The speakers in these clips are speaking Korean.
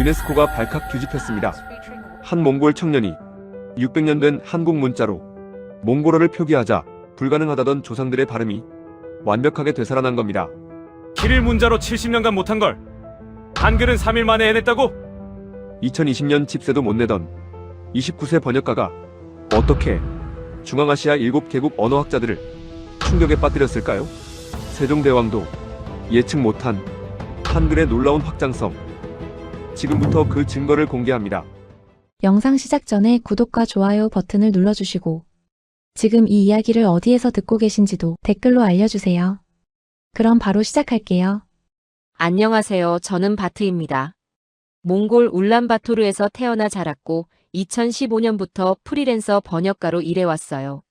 유네스코가 발칵 뒤집혔습니다. 한 몽골 청년이 600년 된 한국 문자로 몽골어를 표기하자 불가능하다던 조상들의 발음이 완벽하게 되살아난 겁니다. 키릴 문자로 70년간 못한 걸 한글은 3일 만에 해냈다고? 2020년 집세도 못 내던 29세 번역가가 어떻게 중앙아시아 7개국 언어학자들을 충격에 빠뜨렸을까요? 세종대왕도 예측 못한 한글의 놀라운 확장성. 지금부터 그 증거를 공개합니다. 영상 시작 전에 구독과 좋아요 버튼을 눌러주시고 지금 이 이야기를 어디에서 듣고 계신지도 댓글로 알려주세요. 그럼 바로 시작할게요. 안녕하세요. 저는 바트입니다. 몽골 울란바토르에서 태어나 자랐고 2015년부터 프리랜서 번역가로 일해왔어요.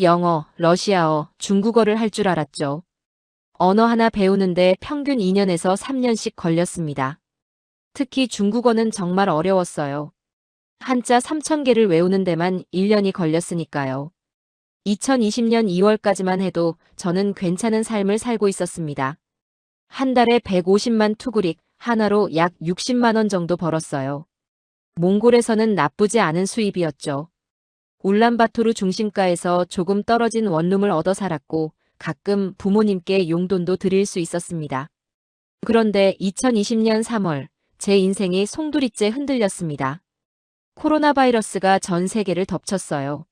영어, 러시아어, 중국어를 할 줄 알았죠. 언어 하나 배우는데 평균 2년에서 3년씩 걸렸습니다. 특히 중국어는 정말 어려웠어요. 한자 3,000개를 외우는 데만 1년이 걸렸으니까요. 2020년 2월까지만 해도 저는 괜찮은 삶을 살고 있었습니다. 한 달에 150만 투구릭, 하나로 약 60만 원 정도 벌었어요. 몽골에서는 나쁘지 않은 수입이었죠. 울란바토르 중심가에서 조금 떨어진 원룸을 얻어 살았고 가끔 부모님께 용돈도 드릴 수 있었습니다. 그런데 2020년 3월 제 인생이 송두리째 흔들렸습니다. 코로나 바이러스가 전 세계를 덮쳤어요.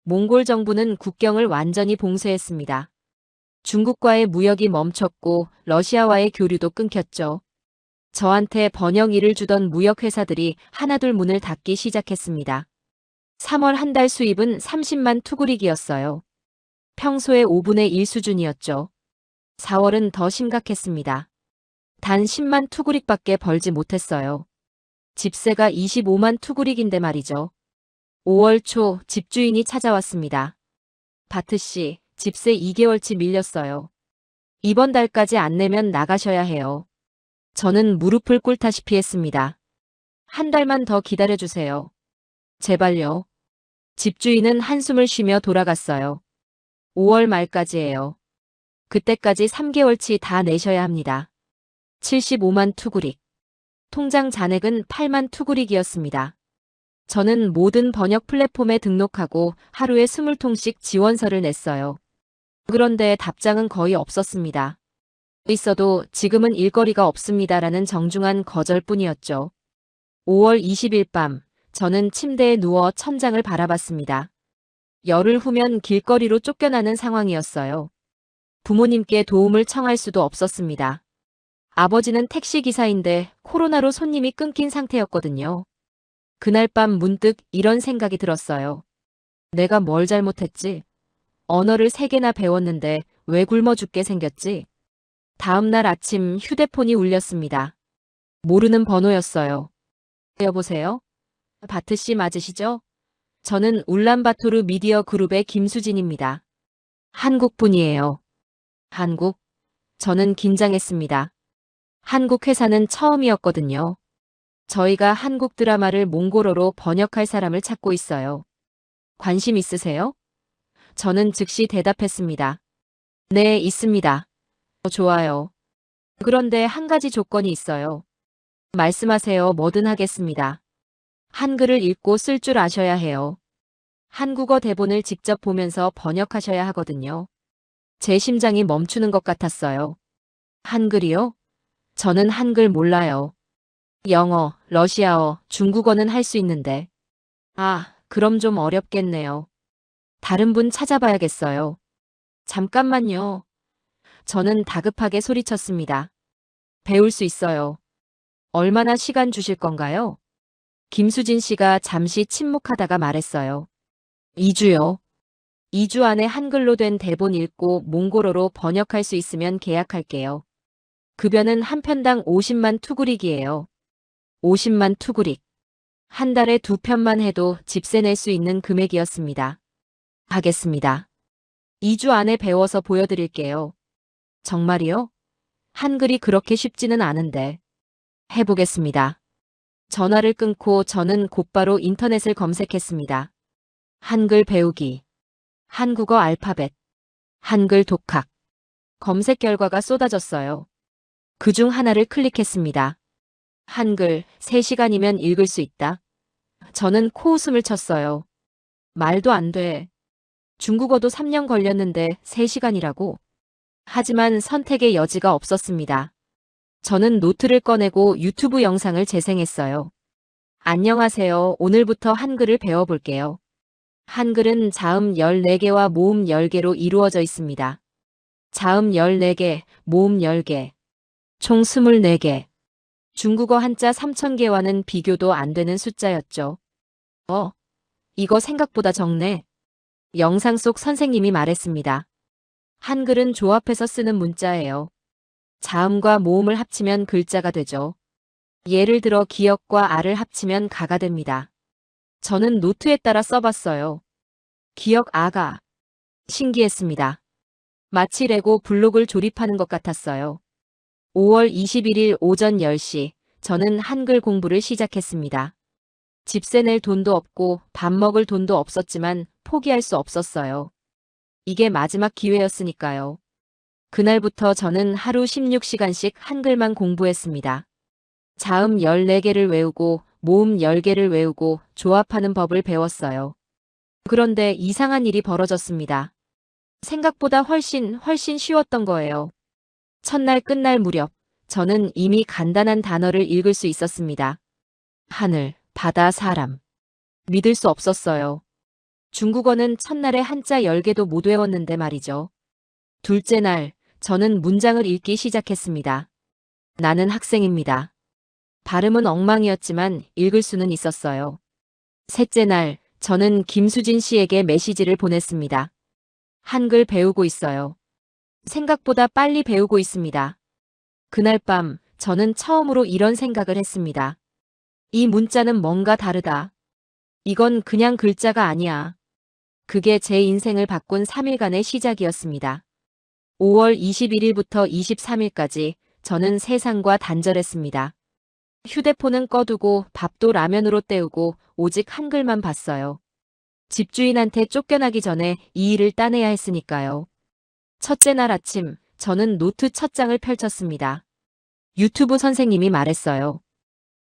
몽골 정부는 국경을 완전히 봉쇄했습니다. 중국과의 무역이 멈췄고 러시아와의 교류도 끊겼죠. 저한테 번역 일을 주던 무역회사들이 하나둘 문을 닫기 시작했습니다. 3월 한 달 수입은 30만 투구릭이었어요. 평소의 5분의 1 수준이었죠. 4월은 더 심각했습니다. 단 10만 투구릭밖에 벌지 못했어요. 집세가 25만 투구릭인데 말이죠. 5월 초 집주인이 찾아왔습니다. 바트씨, 집세 2개월치 밀렸어요. 이번 달까지 안 내면 나가셔야 해요. 저는 무릎을 꿇다시피 했습니다. 한 달만 더 기다려주세요. 제발요. 집주인은 한숨을 쉬며 돌아갔어요. 5월 말까지예요. 그때까지 3개월치 다 내셔야 합니다. 75만 투구릭. 통장 잔액은 8만 투구릭이었습니다. 저는 모든 번역 플랫폼에 등록하고 하루에 20통씩 지원서를 냈어요. 그런데 답장은 거의 없었습니다. 있어도 지금은 일거리가 없습니다라는 정중한 거절뿐이었죠. 5월 20일 밤, 저는 침대에 누워 천장을 바라봤습니다. 열흘 후면 길거리로 쫓겨나는 상황이었어요. 부모님께 도움을 청할 수도 없었습니다. 아버지는 택시기사인데 코로나로 손님이 끊긴 상태였거든요. 그날 밤 문득 이런 생각이 들었어요. 내가 뭘 잘못했지? 언어를 3개나 배웠는데 왜 굶어 죽게 생겼지? 다음 날 아침 휴대폰이 울렸습니다. 모르는 번호였어요. 여보세요? 바트씨 맞으시죠? 저는 울란바토르 미디어 그룹의 김수진입니다. 한국분이에요. 한국? 저는 긴장했습니다. 한국 회사는 처음이었거든요. 저희가 한국 드라마를 몽골어로 번역할 사람을 찾고 있어요. 관심 있으세요? 저는 즉시 대답했습니다. 네, 있습니다. 좋아요. 그런데 한 가지 조건이 있어요. 말씀하세요. 뭐든 하겠습니다. 한글을 읽고 쓸 줄 아셔야 해요. 한국어 대본을 직접 보면서 번역하셔야 하거든요. 제 심장이 멈추는 것 같았어요. 한글이요? 저는 한글 몰라요. 영어, 러시아어, 중국어는 할 수 있는데. 아, 그럼 좀 어렵겠네요. 다른 분 찾아봐야겠어요. 잠깐만요. 저는 다급하게 소리쳤습니다. 배울 수 있어요. 얼마나 시간 주실 건가요? 김수진 씨가 잠시 침묵하다가 말했어요. 2주요. 2주 안에 한글로 된 대본 읽고 몽골어로 번역할 수 있으면 계약할게요. 급여는 한 편당 50만 투구릭이에요. 50만 투구릭. 한 달에 2편만 해도 집세 낼 수 있는 금액이었습니다. 하겠습니다. 2주 안에 배워서 보여드릴게요. 정말이요? 한글이 그렇게 쉽지는 않은데. 해보겠습니다. 전화를 끊고 저는 곧바로 인터넷을 검색했습니다. 한글 배우기. 한국어 알파벳. 한글 독학. 검색 결과가 쏟아졌어요. 그중 하나를 클릭했습니다. 한글 3시간이면 읽을 수 있다. 저는 코웃음을 쳤어요. 말도 안 돼. 중국어도 3년 걸렸는데 3시간이라고? 하지만 선택의 여지가 없었습니다. 저는 노트를 꺼내고 유튜브 영상을 재생했어요. 안녕하세요. 오늘부터 한글을 배워볼게요. 한글은 자음 14개와 모음 10개로 이루어져 있습니다. 자음 14개, 모음 10개, 총 24개. 중국어 한자 3,000개와는 비교도 안 되는 숫자였죠. 이거 생각보다 적네. 영상 속 선생님이 말했습니다. 한글은 조합해서 쓰는 문자예요. 자음과 모음을 합치면 글자가 되죠. 예를 들어 기역과 아를 합치면 가가 됩니다. 저는 노트에 따라 써봤어요. 기역 아가. 신기했습니다. 마치 레고 블록을 조립하는 것 같았어요. 5월 21일 오전 10시, 저는 한글 공부를 시작했습니다. 집세 낼 돈도 없고 밥 먹을 돈도 없었지만 포기할 수 없었어요. 이게 마지막 기회였으니까요. 그날부터 저는 하루 16시간씩 한글만 공부했습니다. 자음 14개를 외우고 모음 10개를 외우고 조합하는 법을 배웠어요. 그런데 이상한 일이 벌어졌습니다. 생각보다 훨씬 쉬웠던 거예요. 첫날 끝날 무렵, 저는 이미 간단한 단어를 읽을 수 있었습니다. 하늘, 바다, 사람. 믿을 수 없었어요. 중국어는 첫날에 한자 10개도 못 외웠는데 말이죠. 둘째 날, 저는 문장을 읽기 시작했습니다. 나는 학생입니다. 발음은 엉망이었지만 읽을 수는 있었어요. 셋째 날, 저는 김수진 씨에게 메시지를 보냈습니다. 한글 배우고 있어요. 생각보다 빨리 배우고 있습니다. 그날 밤, 저는 처음으로 이런 생각을 했습니다. 이 문자는 뭔가 다르다. 이건 그냥 글자가 아니야. 그게 제 인생을 바꾼 3일간의 시작이었습니다. 5월 21일부터 23일까지 저는 세상과 단절했습니다. 휴대폰은 꺼두고 밥도 라면으로 때우고 오직 한글만 봤어요. 집주인한테 쫓겨나기 전에 이 일을 따내야 했으니까요. 첫째 날 아침, 저는 노트 첫 장을 펼쳤습니다. 유튜브 선생님이 말했어요.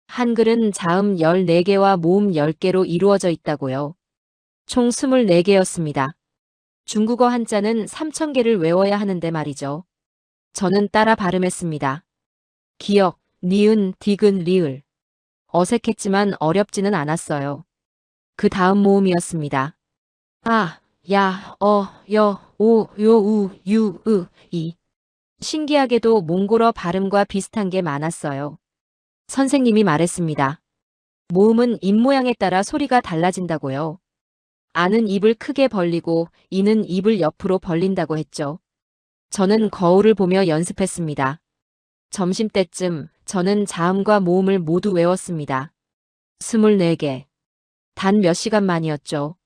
한글은 자음 14개와 모음 10개로 이루어져 있다고요. 총 24개였습니다. 중국어 한자는 3,000개를 외워야 하는데 말이죠. 저는 따라 발음했습니다. 기역, 니은, 디귿, 리을. 어색했지만 어렵지는 않았어요. 그 다음 모음이었습니다. 아, 야, 여, 오, 요, 우, 유, 으, 이. 신기하게도 몽골어 발음과 비슷한 게 많았어요. 선생님이 말했습니다. 모음은 입모양에 따라 소리가 달라진다고요. 아는 입을 크게 벌리고 이는 입을 옆으로 벌린다고 했죠. 저는 거울을 보며 연습했습니다. 점심때쯤 저는 자음과 모음을 모두 외웠습니다. 24개. 단 몇 시간 만이었죠.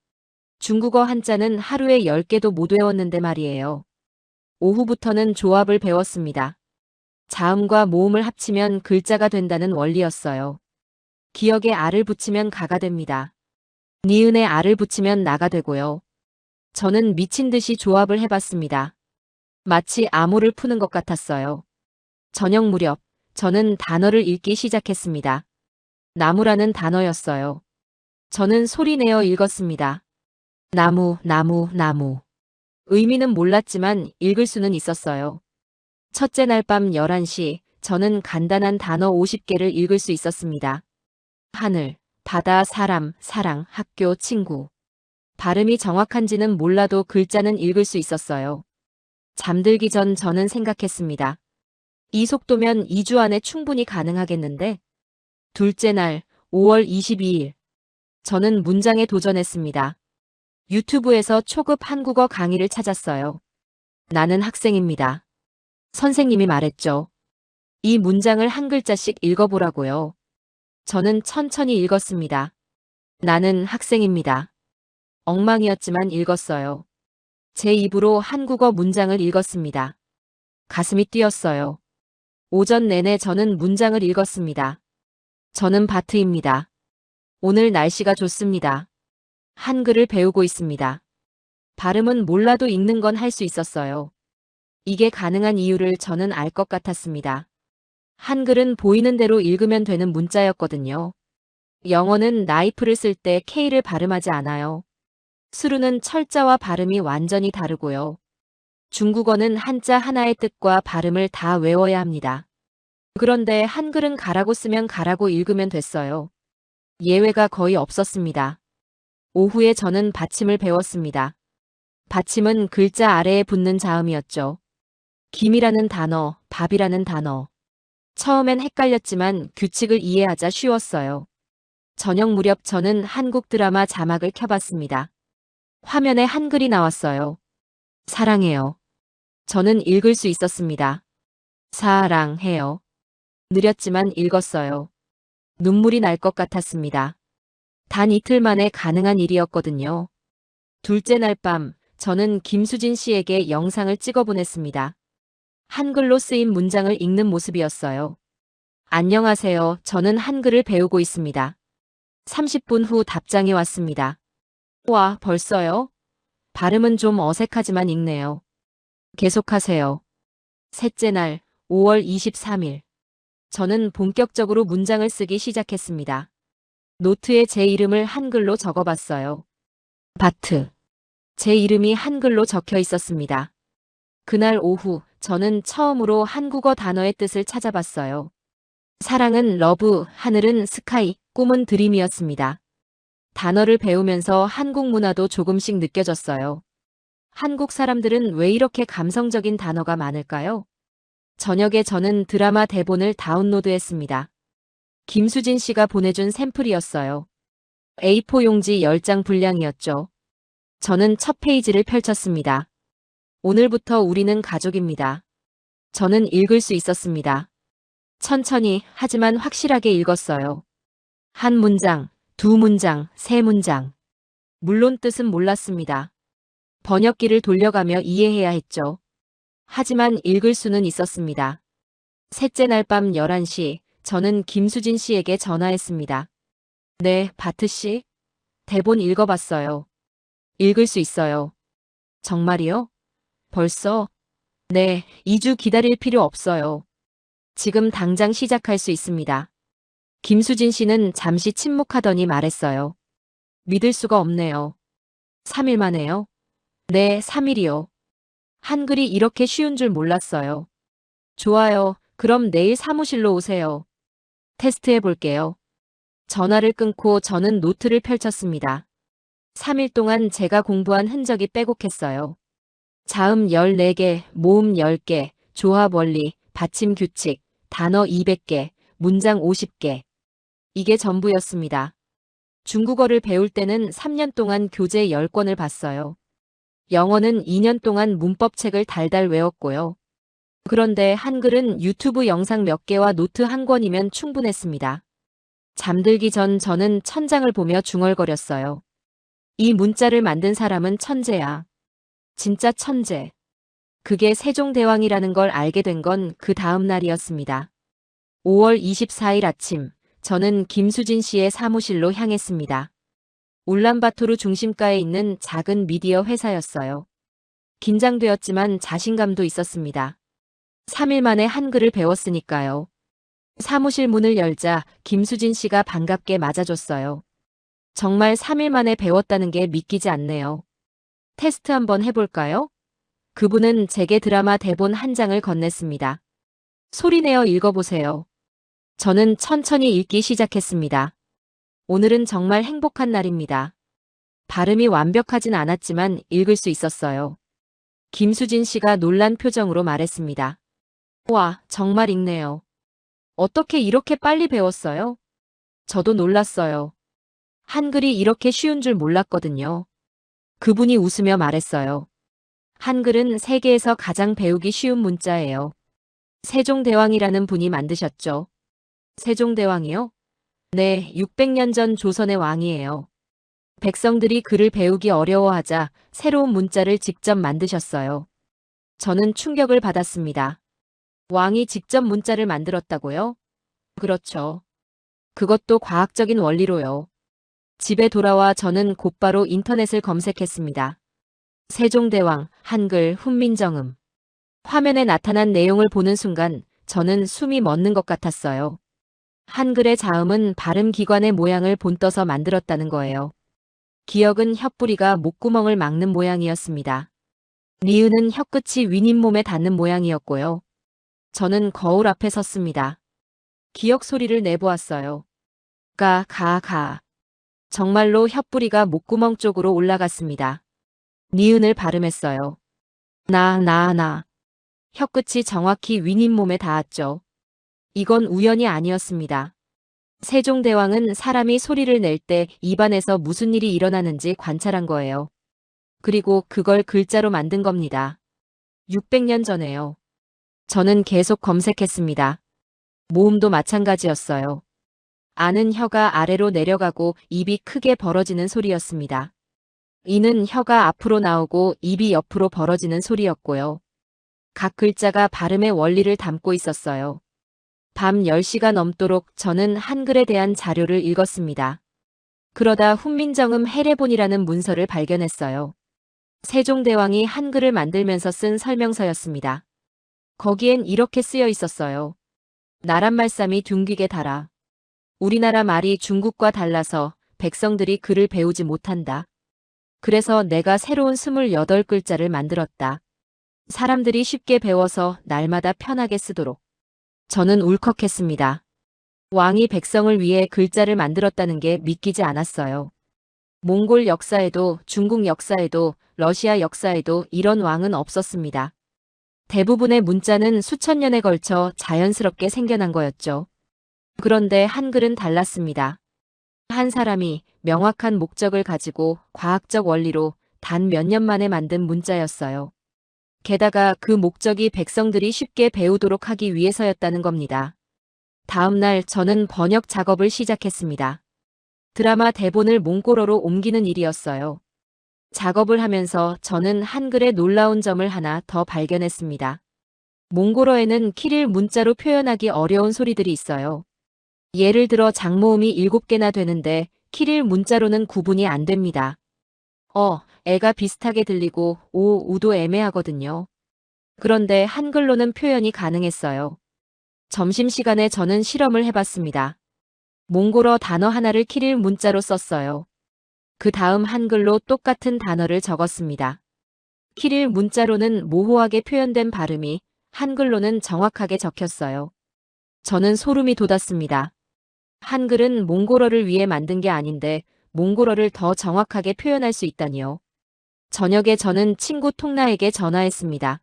중국어 한자는 하루에 10개도 못 외웠는데 말이에요. 오후부터는 조합을 배웠습니다. 자음과 모음을 합치면 글자가 된다는 원리였어요. 기역에 알을 붙이면 가가 됩니다. 니은에 알을 붙이면 나가 되고요. 저는 미친 듯이 조합을 해봤습니다. 마치 암호를 푸는 것 같았어요. 저녁 무렵, 저는 단어를 읽기 시작했습니다. 나무라는 단어였어요. 저는 소리내어 읽었습니다. 나무, 나무, 나무. 의미는 몰랐지만 읽을 수는 있었어요. 첫째 날 밤 11시, 저는 간단한 단어 50개를 읽을 수 있었습니다. 하늘, 바다, 사람, 사랑, 학교, 친구. 발음이 정확한지는 몰라도 글자는 읽을 수 있었어요. 잠들기 전 저는 생각했습니다. 이 속도면 2주 안에 충분히 가능하겠는데? 둘째 날, 5월 22일. 저는 문장에 도전했습니다. 유튜브에서 초급 한국어 강의를 찾았어요. 나는 학생입니다. 선생님이 말했죠. 이 문장을 한 글자씩 읽어보라고요. 저는 천천히 읽었습니다. 나는 학생입니다. 엉망이었지만 읽었어요. 제 입으로 한국어 문장을 읽었습니다. 가슴이 뛰었어요. 오전 내내 저는 문장을 읽었습니다. 저는 바트입니다. 오늘 날씨가 좋습니다. 한글을 배우고 있습니다. 발음은 몰라도 읽는 건 할 수 있었어요. 이게 가능한 이유를 저는 알 것 같았습니다. 한글은 보이는 대로 읽으면 되는 문자였거든요. 영어는 나이프를 쓸 때 K를 발음하지 않아요. 수루는 철자와 발음이 완전히 다르고요. 중국어는 한자 하나의 뜻과 발음을 다 외워야 합니다. 그런데 한글은 가라고 쓰면 가라고 읽으면 됐어요. 예외가 거의 없었습니다. 오후에 저는 받침을 배웠습니다. 받침은 글자 아래에 붙는 자음이었죠. 김이라는 단어, 밥이라는 단어. 처음엔 헷갈렸지만 규칙을 이해하자 쉬웠어요. 저녁 무렵 저는 한국 드라마 자막을 켜봤습니다. 화면에 한글이 나왔어요. 사랑해요. 저는 읽을 수 있었습니다. 사랑해요. 느렸지만 읽었어요. 눈물이 날 것 같았습니다. 단 이틀 만에 가능한 일이었거든요. 둘째 날 밤, 저는 김수진 씨에게 영상을 찍어 보냈습니다. 한글로 쓰인 문장을 읽는 모습이었어요. 안녕하세요. 저는 한글을 배우고 있습니다. 30분 후 답장이 왔습니다. 와, 벌써요? 발음은 좀 어색하지만 읽네요. 계속하세요. 셋째 날, 5월 23일. 저는 본격적으로 문장을 쓰기 시작했습니다. 노트에 제 이름을 한글로 적어봤어요. 바트. 제 이름이 한글로 적혀 있었습니다. 그날 오후, 저는 처음으로 한국어 단어의 뜻을 찾아봤어요. 사랑은 러브, 하늘은 스카이, 꿈은 드림이었습니다. 단어를 배우면서 한국 문화도 조금씩 느껴졌어요. 한국 사람들은 왜 이렇게 감성적인 단어가 많을까요? 저녁에 저는 드라마 대본을 다운로드했습니다. 김수진 씨가 보내준 샘플이었어요. A4 용지 10장 분량이었죠. 저는 첫 페이지를 펼쳤습니다. 오늘부터 우리는 가족입니다. 저는 읽을 수 있었습니다. 천천히 하지만 확실하게 읽었어요. 한 문장, 두 문장, 세 문장. 물론 뜻은 몰랐습니다. 번역기를 돌려가며 이해해야 했죠. 하지만 읽을 수는 있었습니다. 셋째 날 밤 11시, 저는 김수진 씨에게 전화했습니다. 네, 바트 씨. 대본 읽어봤어요. 읽을 수 있어요. 정말이요? 벌써? 네, 2주 기다릴 필요 없어요. 지금 당장 시작할 수 있습니다. 김수진 씨는 잠시 침묵하더니 말했어요. 믿을 수가 없네요. 3일 만에요? 네, 3일이요. 한글이 이렇게 쉬운 줄 몰랐어요. 좋아요. 그럼 내일 사무실로 오세요. 테스트해 볼게요. 전화를 끊고 저는 노트를 펼쳤습니다. 3일 동안 제가 공부한 흔적이 빼곡했어요. 자음 14개, 모음 10개, 조합 원리, 받침 규칙, 단어 200개, 문장 50개. 이게 전부였습니다. 중국어를 배울 때는 3년 동안 교재 10권을 봤어요. 영어는 2년 동안 문법책을 달달 외웠고요. 그런데 한글은 유튜브 영상 몇 개와 노트 한 권이면 충분했습니다. 잠들기 전 저는 천장을 보며 중얼거렸어요. 이 문자를 만든 사람은 천재야. 진짜 천재. 그게 세종대왕이라는 걸 알게 된 건 그 다음 날이었습니다. 5월 24일 아침, 저는 김수진 씨의 사무실로 향했습니다. 울란바토르 중심가에 있는 작은 미디어 회사였어요. 긴장되었지만 자신감도 있었습니다. 3일 만에 한글을 배웠으니까요. 사무실 문을 열자 김수진 씨가 반갑게 맞아줬어요. 정말 3일 만에 배웠다는 게 믿기지 않네요. 테스트 한번 해볼까요? 그분은 제게 드라마 대본 한 장을 건넸습니다. 소리내어 읽어보세요. 저는 천천히 읽기 시작했습니다. 오늘은 정말 행복한 날입니다. 발음이 완벽하진 않았지만 읽을 수 있었어요. 김수진 씨가 놀란 표정으로 말했습니다. 와, 정말 읽네요. 어떻게 이렇게 빨리 배웠어요? 저도 놀랐어요. 한글이 이렇게 쉬운 줄 몰랐거든요. 그분이 웃으며 말했어요. 한글은 세계에서 가장 배우기 쉬운 문자예요. 세종대왕이라는 분이 만드셨죠. 세종대왕이요? 네, 600년 전 조선의 왕이에요. 백성들이 글을 배우기 어려워하자 새로운 문자를 직접 만드셨어요. 저는 충격을 받았습니다. 왕이 직접 문자를 만들었다고요? 그렇죠. 그것도 과학적인 원리로요. 집에 돌아와 저는 곧바로 인터넷을 검색했습니다. 세종대왕, 한글, 훈민정음. 화면에 나타난 내용을 보는 순간 저는 숨이 멎는 것 같았어요. 한글의 자음은 발음기관의 모양을 본떠서 만들었다는 거예요. 기역은 혓뿌리가 목구멍을 막는 모양이었습니다. 니은은 혀끝이 윗잇몸에 닿는 모양이었고요. 저는 거울 앞에 섰습니다. 기역 소리를 내보았어요. 가. 정말로 혓뿌리가 목구멍 쪽으로 올라갔습니다. 니은을 발음했어요. 나. 혀끝이 정확히 윗잇몸에 닿았죠. 이건 우연이 아니었습니다. 세종대왕은 사람이 소리를 낼 때 입안에서 무슨 일이 일어나는지 관찰한 거예요. 그리고 그걸 글자로 만든 겁니다. 600년 전에요. 저는 계속 검색했습니다. 모음도 마찬가지였어요. 아는 혀가 아래로 내려가고 입이 크게 벌어지는 소리였습니다. 이는 혀가 앞으로 나오고 입이 옆으로 벌어지는 소리였고요. 각 글자가 발음의 원리를 담고 있었어요. 밤 10시가 넘도록 저는 한글에 대한 자료를 읽었습니다. 그러다 훈민정음 해례본이라는 문서를 발견했어요. 세종대왕이 한글을 만들면서 쓴 설명서였습니다. 거기엔 이렇게 쓰여 있었어요. 나란 말씀이 둥귀게 달아. 우리나라 말이 중국과 달라서 백성들이 글을 배우지 못한다. 그래서 내가 새로운 28글자를 만들었다. 사람들이 쉽게 배워서 날마다 편하게 쓰도록. 저는 울컥했습니다. 왕이 백성을 위해 글자를 만들었다는 게 믿기지 않았어요. 몽골 역사에도 중국 역사에도 러시아 역사에도 이런 왕은 없었습니다. 대부분의 문자는 수천 년에 걸쳐 자연스럽게 생겨난 거였죠. 그런데 한글은 달랐습니다. 한 사람이 명확한 목적을 가지고 과학적 원리로 단 몇 년 만에 만든 문자였어요. 게다가 그 목적이 백성들이 쉽게 배우도록 하기 위해서였다는 겁니다. 다음 날 저는 번역 작업을 시작했습니다. 드라마 대본을 몽골어로 옮기는 일이었어요. 작업을 하면서 저는 한글의 놀라운 점을 하나 더 발견했습니다. 몽골어에는 키릴 문자로 표현하기 어려운 소리들이 있어요. 예를 들어 장모음이 7개나 되는데 키릴 문자로는 구분이 안 됩니다. 애가 비슷하게 들리고 우도 애매하거든요. 그런데 한글로는 표현이 가능했어요. 점심시간에 저는 실험을 해봤습니다. 몽골어 단어 하나를 키릴 문자로 썼어요. 그 다음 한글로 똑같은 단어를 적었습니다. 키릴 문자로는 모호하게 표현된 발음이 한글로는 정확하게 적혔어요. 저는 소름이 돋았습니다. 한글은 몽골어를 위해 만든 게 아닌데 몽골어를 더 정확하게 표현할 수 있다니요. 저녁에 저는 친구 통나에게 전화했습니다.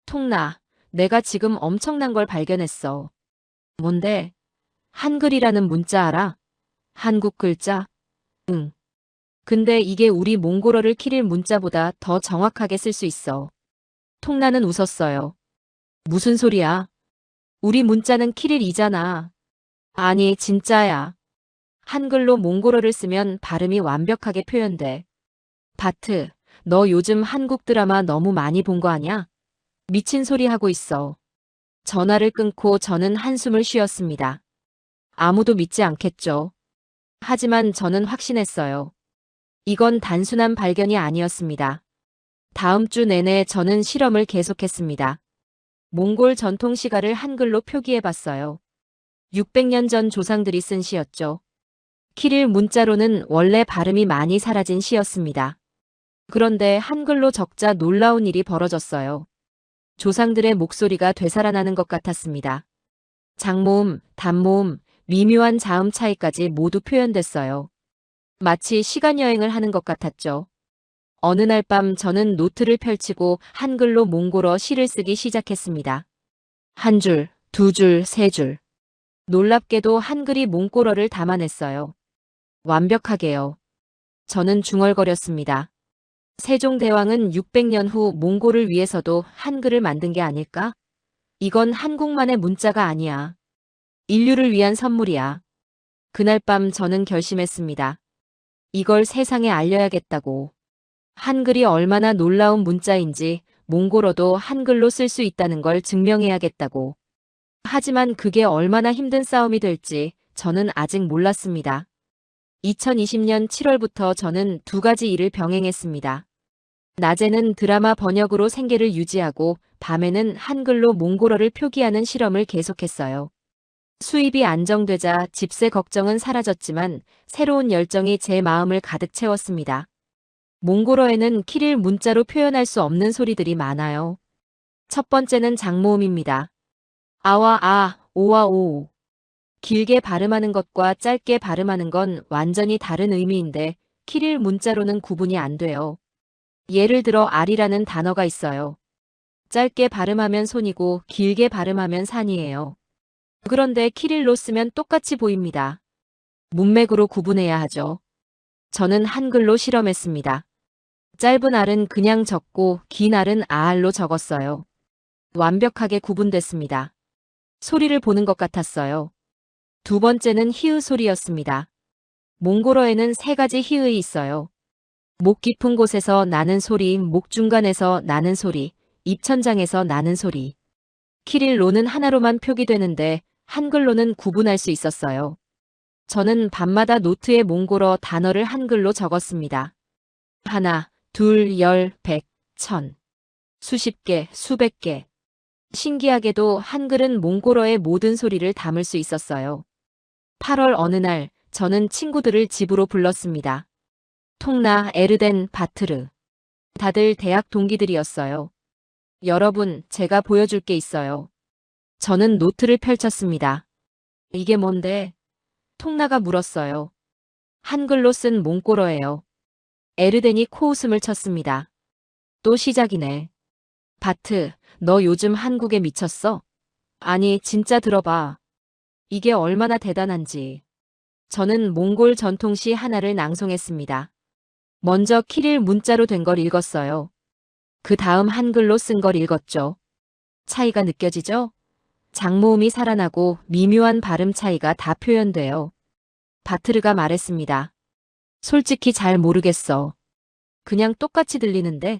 통나, 내가 지금 엄청난 걸 발견했어. 뭔데? 한글이라는 문자 알아? 한국 글자? 응. 근데 이게 우리 몽골어를 키릴 문자보다 더 정확하게 쓸 수 있어. 통나는 웃었어요. 무슨 소리야? 우리 문자는 키릴이잖아. 아니, 진짜야. 한글로 몽골어를 쓰면 발음이 완벽하게 표현돼. 바트, 너 요즘 한국 드라마 너무 많이 본 거 아냐? 미친 소리 하고 있어. 전화를 끊고 저는 한숨을 쉬었습니다. 아무도 믿지 않겠죠. 하지만 저는 확신했어요. 이건 단순한 발견이 아니었습니다. 다음 주 내내 저는 실험을 계속했습니다. 몽골 전통 시가를 한글로 표기해봤어요. 600년 전 조상들이 쓴 시였죠. 키릴 문자로는 원래 발음이 많이 사라진 시였습니다. 그런데 한글로 적자 놀라운 일이 벌어졌어요. 조상들의 목소리가 되살아나는 것 같았습니다. 장모음, 단모음, 미묘한 자음 차이까지 모두 표현됐어요. 마치 시간여행을 하는 것 같았죠. 어느 날 밤 저는 노트를 펼치고 한글로 몽골어 시를 쓰기 시작했습니다. 한 줄, 두 줄, 세 줄. 놀랍게도 한글이 몽골어를 담아냈어요. 완벽하게요. 저는 중얼거렸습니다. 세종대왕은 600년 후 몽골을 위해서도 한글을 만든 게 아닐까? 이건 한국만의 문자가 아니야. 인류를 위한 선물이야. 그날 밤 저는 결심했습니다. 이걸 세상에 알려야겠다고. 한글이 얼마나 놀라운 문자인지 몽골어도 한글로 쓸 수 있다는 걸 증명해야겠다고. 하지만 그게 얼마나 힘든 싸움이 될지 저는 아직 몰랐습니다. 2020년 7월부터 저는 두 가지 일을 병행했습니다. 낮에는 드라마 번역으로 생계를 유지하고 밤에는 한글로 몽골어를 표기하는 실험을 계속했어요. 수입이 안정되자 집세 걱정은 사라졌지만 새로운 열정이 제 마음을 가득 채웠습니다. 몽골어에는 키릴 문자로 표현할 수 없는 소리들이 많아요. 첫 번째는 장모음입니다. 아와 아, 오와 오. 길게 발음하는 것과 짧게 발음하는 건 완전히 다른 의미인데 키릴 문자로는 구분이 안 돼요. 예를 들어 알이라는 단어가 있어요. 짧게 발음하면 손이고 길게 발음하면 산이에요. 그런데 키릴로 쓰면 똑같이 보입니다. 문맥으로 구분해야 하죠. 저는 한글로 실험했습니다. 짧은 알은 그냥 적고 긴 알은 아알로 적었어요. 완벽하게 구분됐습니다. 소리를 보는 것 같았어요. 두 번째는 히읗 소리였습니다. 몽골어에는 세 가지 히읗이 있어요. 목 깊은 곳에서 나는 소리, 목 중간에서 나는 소리, 입천장에서 나는 소리. 키릴로는 하나로만 표기되는데 한글로는 구분할 수 있었어요. 저는 밤마다 노트에 몽골어 단어를 한글로 적었습니다. 하나, 둘, 열, 백, 천. 수십 개, 수백 개. 신기하게도 한글은 몽골어의 모든 소리를 담을 수 있었어요. 8월 어느 날 저는 친구들을 집으로 불렀습니다. 통나, 에르덴, 바트르. 다들 대학 동기들이었어요. 여러분, 제가 보여줄 게 있어요. 저는 노트를 펼쳤습니다. 이게 뭔데? 통나가 물었어요. 한글로 쓴 몽골어예요. 에르덴이 코웃음을 쳤습니다. 또 시작이네. 바트, 너 요즘 한국에 미쳤어? 아니, 진짜 들어봐. 이게 얼마나 대단한지. 저는 몽골 전통시 하나를 낭송했습니다. 먼저 키릴 문자로 된 걸 읽었어요. 그 다음 한글로 쓴 걸 읽었죠. 차이가 느껴지죠? 장모음이 살아나고 미묘한 발음 차이가 다 표현돼요. 바트르가 말했습니다. 솔직히 잘 모르겠어. 그냥 똑같이 들리는데?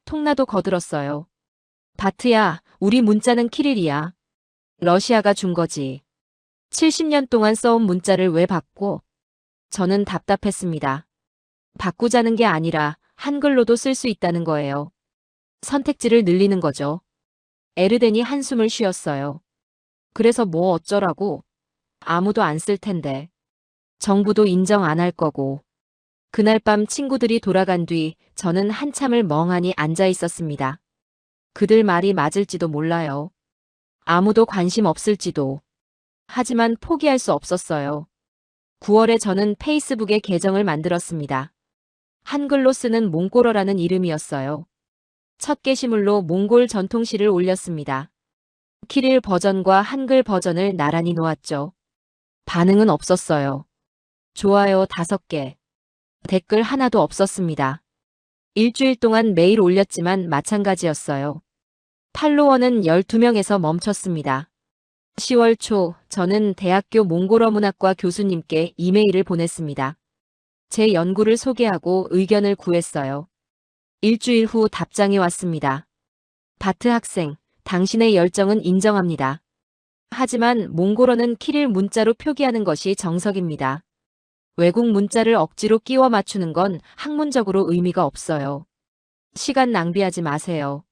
통나도 거들었어요. 바트야, 우리 문자는 키릴이야. 러시아가 준 거지. 70년 동안 써온 문자를 왜 바꿔? 저는 답답했습니다. 바꾸자는 게 아니라 한글로도 쓸 수 있다는 거예요. 선택지를 늘리는 거죠. 에르덴이 한숨을 쉬었어요. 그래서 뭐 어쩌라고? 아무도 안 쓸 텐데. 정부도 인정 안 할 거고. 그날 밤 친구들이 돌아간 뒤 저는 한참을 멍하니 앉아 있었습니다. 그들 말이 맞을지도 몰라요. 아무도 관심 없을지도. 하지만 포기할 수 없었어요. 9월에 저는 페이스북에 계정을 만들었습니다. 한글로 쓰는 몽골어라는 이름이었어요. 첫 게시물로 몽골 전통시를 올렸습니다. 키릴 버전과 한글 버전을 나란히 놓았죠. 반응은 없었어요. 좋아요 5개. 댓글 하나도 없었습니다. 일주일 동안 매일 올렸지만 마찬가지였어요. 팔로워는 12명에서 멈췄습니다. 10월 초 저는 대학교 몽골어 문학과 교수님께 이메일을 보냈습니다. 제 연구를 소개하고 의견을 구했어요. 일주일 후 답장이 왔습니다. 바트 학생, 당신의 열정은 인정합니다. 하지만 몽골어는 키릴 문자로 표기하는 것이 정석입니다. 외국 문자를 억지로 끼워 맞추는 건 학문적으로 의미가 없어요. 시간 낭비하지 마세요.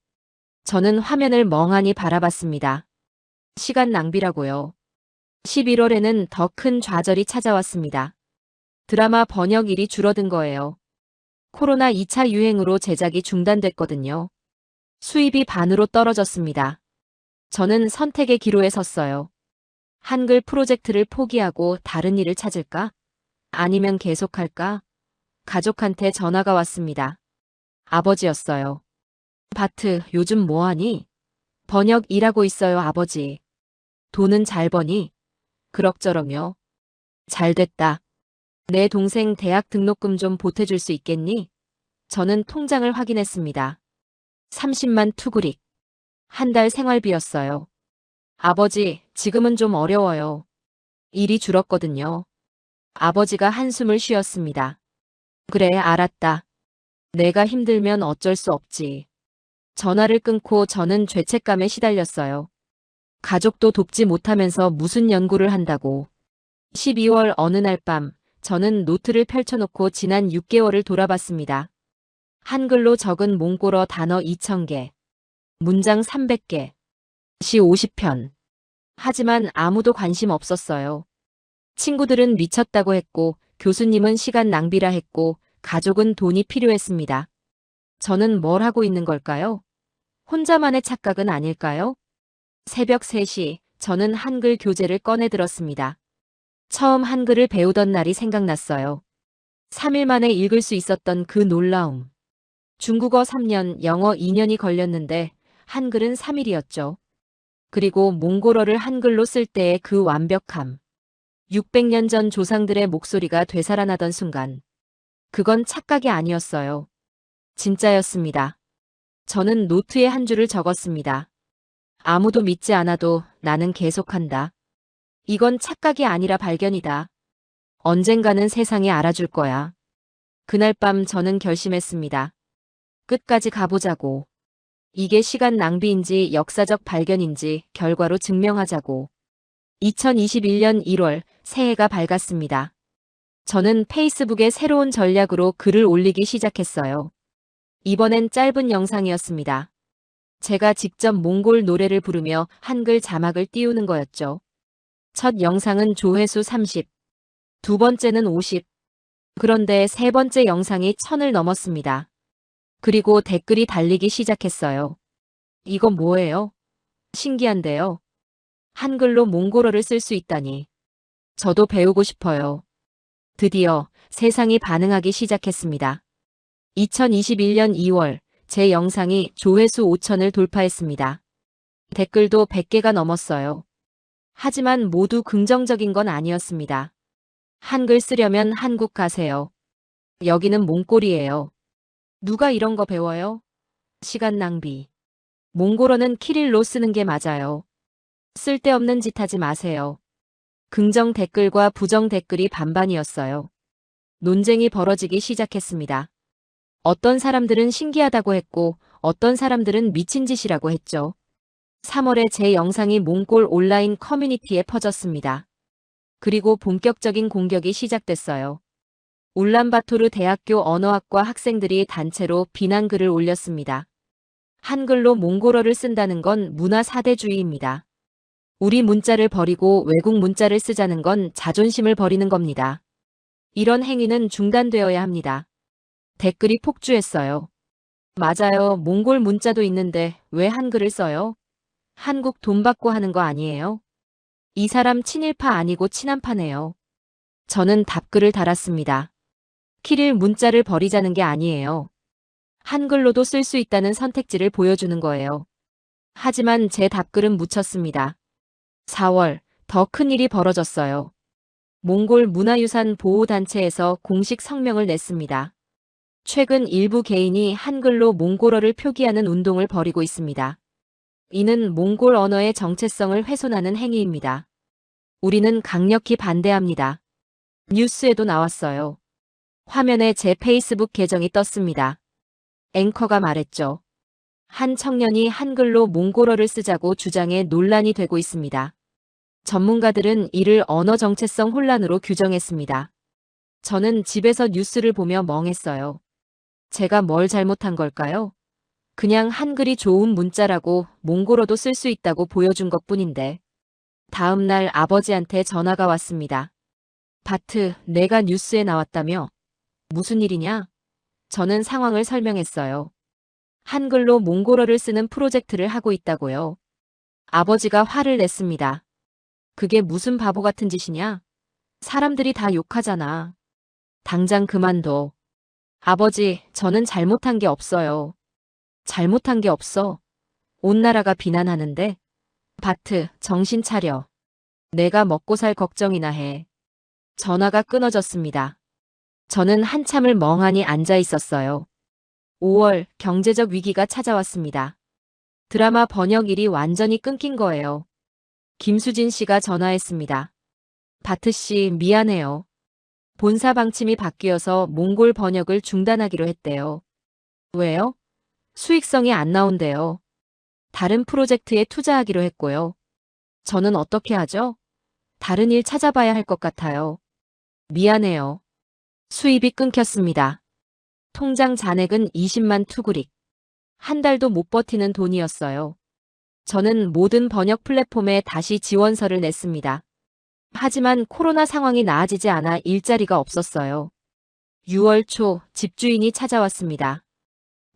저는 화면을 멍하니 바라봤습니다. 시간 낭비라고요. 11월에는 더 큰 좌절이 찾아왔습니다. 드라마 번역일이 줄어든 거예요. 코로나 2차 유행으로 제작이 중단됐거든요. 수입이 반으로 떨어졌습니다. 저는 선택의 기로에 섰어요. 한글 프로젝트를 포기하고 다른 일을 찾을까? 아니면 계속할까? 가족한테 전화가 왔습니다. 아버지였어요. 바트, 요즘 뭐하니? 번역 일하고 있어요, 아버지. 돈은 잘 버니? 그럭저럭요. 잘됐다. 내 동생 대학 등록금 좀 보태줄 수 있겠니? 저는 통장을 확인했습니다. 30만 투구릭. 한 달 생활비였어요. 아버지, 지금은 좀 어려워요. 일이 줄었거든요. 아버지가 한숨을 쉬었습니다. 그래, 알았다. 내가 힘들면 어쩔 수 없지. 전화를 끊고 저는 죄책감에 시달렸어요. 가족도 돕지 못하면서 무슨 연구를 한다고. 12월 어느 날 밤, 저는 노트를 펼쳐놓고 지난 6개월을 돌아봤습니다. 한글로 적은 몽골어 단어 2,000개, 문장 300개, 시 50편. 하지만 아무도 관심 없었어요. 친구들은 미쳤다고 했고, 교수님은 시간 낭비라 했고, 가족은 돈이 필요했습니다. 저는 뭘 하고 있는 걸까요? 혼자만의 착각은 아닐까요? 새벽 3시, 저는 한글 교재를 꺼내 들었습니다. 처음 한글을 배우던 날이 생각났어요. 3일 만에 읽을 수 있었던 그 놀라움. 중국어 3년, 영어 2년이 걸렸는데 한글은 3일이었죠. 그리고 몽골어를 한글로 쓸 때의 그 완벽함. 600년 전 조상들의 목소리가 되살아나던 순간. 그건 착각이 아니었어요. 진짜였습니다. 저는 노트에 한 줄을 적었습니다. 아무도 믿지 않아도 나는 계속한다. 이건 착각이 아니라 발견이다. 언젠가는 세상이 알아줄 거야. 그날 밤 저는 결심했습니다. 끝까지 가보자고. 이게 시간 낭비인지 역사적 발견인지 결과로 증명하자고. 2021년 1월 새해가 밝았습니다. 저는 페이스북에 새로운 전략으로 글을 올리기 시작했어요. 이번엔 짧은 영상이었습니다. 제가 직접 몽골 노래를 부르며 한글 자막을 띄우는 거였죠. 첫 영상은 조회수 30, 두 번째는 50. 그런데 세 번째 영상이 1000을 넘었습니다. 그리고 댓글이 달리기 시작했어요. 이거 뭐예요? 신기한데요. 한글로 몽골어를 쓸 수 있다니. 저도 배우고 싶어요. 드디어 세상이 반응하기 시작했습니다. 2021년 2월 제 영상이 조회수 5000을 돌파했습니다. 댓글도 100개가 넘었어요. 하지만 모두 긍정적인 건 아니었습니다. 한글 쓰려면 한국 가세요. 여기는 몽골이에요. 누가 이런 거 배워요? 시간 낭비. 몽골어는 키릴로 쓰는 게 맞아요. 쓸데없는 짓 하지 마세요. 긍정 댓글과 부정 댓글이 반반이었어요. 논쟁이 벌어지기 시작했습니다. 어떤 사람들은 신기하다고 했고 어떤 사람들은 미친 짓이라고 했죠. 3월에 제 영상이 몽골 온라인 커뮤니티에 퍼졌습니다. 그리고 본격적인 공격이 시작됐어요. 울란바토르 대학교 언어학과 학생들이 단체로 비난글을 올렸습니다. 한글로 몽골어를 쓴다는 건 문화 사대주의입니다. 우리 문자를 버리고 외국 문자를 쓰자는 건 자존심을 버리는 겁니다. 이런 행위는 중단되어야 합니다. 댓글이 폭주했어요. 맞아요. 몽골 문자도 있는데 왜 한글을 써요? 한국 돈 받고 하는 거 아니에요? 이 사람 친일파 아니고 친한파네요. 저는 답글을 달았습니다. 키릴 문자를 버리자는 게 아니에요. 한글로도 쓸 수 있다는 선택지를 보여주는 거예요. 하지만 제 답글은 묻혔습니다. 4월, 더 큰 일이 벌어졌어요. 몽골 문화유산 보호단체에서 공식 성명을 냈습니다. 최근 일부 개인이 한글로 몽골어를 표기하는 운동을 벌이고 있습니다. 이는 몽골 언어의 정체성을 훼손하는 행위입니다. 우리는 강력히 반대합니다. 뉴스에도 나왔어요. 화면에 제 페이스북 계정이 떴습니다. 앵커가 말했죠. 한 청년이 한글로 몽골어를 쓰자고 주장해 논란이 되고 있습니다. 전문가들은 이를 언어 정체성 혼란으로 규정했습니다. 저는 집에서 뉴스를 보며 멍했어요. 제가 뭘 잘못한 걸까요? 그냥 한글이 좋은 문자라고 몽골어도 쓸 수 있다고 보여준 것뿐인데. 다음 날 아버지한테 전화가 왔습니다. 바트, 내가 뉴스에 나왔다며? 무슨 일이냐? 저는 상황을 설명했어요. 한글로 몽골어를 쓰는 프로젝트를 하고 있다고요. 아버지가 화를 냈습니다. 그게 무슨 바보 같은 짓이냐? 사람들이 다 욕하잖아. 당장 그만둬. 아버지, 저는 잘못한 게 없어요. 잘못한 게 없어. 온 나라가 비난하는데. 바트, 정신 차려. 내가 먹고 살 걱정이나 해. 전화가 끊어졌습니다. 저는 한참을 멍하니 앉아 있었어요. 5월, 경제적 위기가 찾아왔습니다. 드라마 번역 일이 완전히 끊긴 거예요. 김수진 씨가 전화했습니다. 바트 씨, 미안해요. 본사 방침이 바뀌어서 몽골 번역을 중단하기로 했대요. 왜요? 수익성이 안 나온대요. 다른 프로젝트에 투자하기로 했고요. 저는 어떻게 하죠? 다른 일 찾아봐야 할 것 같아요. 미안해요. 수입이 끊겼습니다. 통장 잔액은 20만 투구릭. 한 달도 못 버티는 돈이었어요. 저는 모든 번역 플랫폼에 다시 지원서를 냈습니다. 하지만 코로나 상황이 나아지지 않아 일자리가 없었어요. 6월 초 집주인이 찾아왔습니다.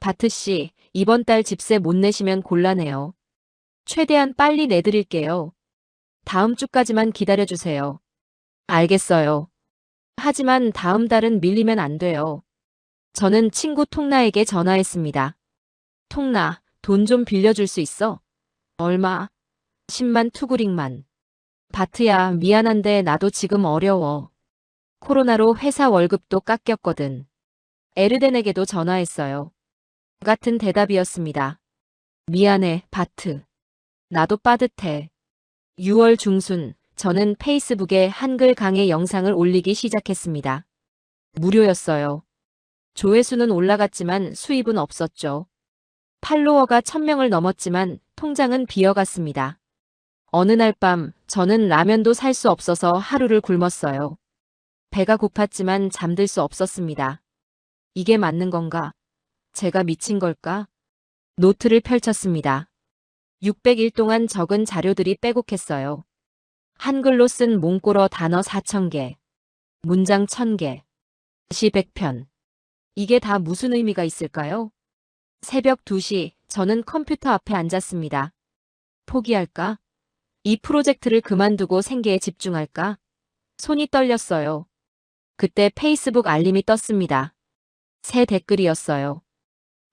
바트 씨, 이번 달 집세 못 내시면 곤란해요. 최대한 빨리 내드릴게요. 다음 주까지만 기다려주세요. 알겠어요. 하지만 다음 달은 밀리면 안 돼요. 저는 친구 통나에게 전화했습니다. 통나, 돈 좀 빌려줄 수 있어? 얼마? 10만 투구릭만. 바트야, 미안한데 나도 지금 어려워. 코로나로 회사 월급도 깎였거든. 에르덴에게도 전화했어요. 같은 대답이었습니다. 미안해, 바트. 나도 빠듯해. 6월 중순, 저는 페이스북에 한글 강의 영상을 올리기 시작했습니다. 무료였어요. 조회수는 올라갔지만 수입은 없었죠. 팔로워가 1000명을 넘었지만 통장은 비어갔습니다. 어느 날 밤 저는 라면도 살 수 없어서 하루를 굶었어요. 배가 고팠지만 잠들 수 없었습니다. 이게 맞는 건가? 제가 미친 걸까? 노트를 펼쳤습니다. 600일 동안 적은 자료들이 빼곡했어요. 한글로 쓴 몽골어 단어 4000개, 문장 1000개, 시 100편. 이게 다 무슨 의미가 있을까요? 새벽 2시, 저는 컴퓨터 앞에 앉았습니다. 포기할까? 이 프로젝트를 그만두고 생계에 집중할까? 손이 떨렸어요. 그때 페이스북 알림이 떴습니다. 새 댓글이었어요.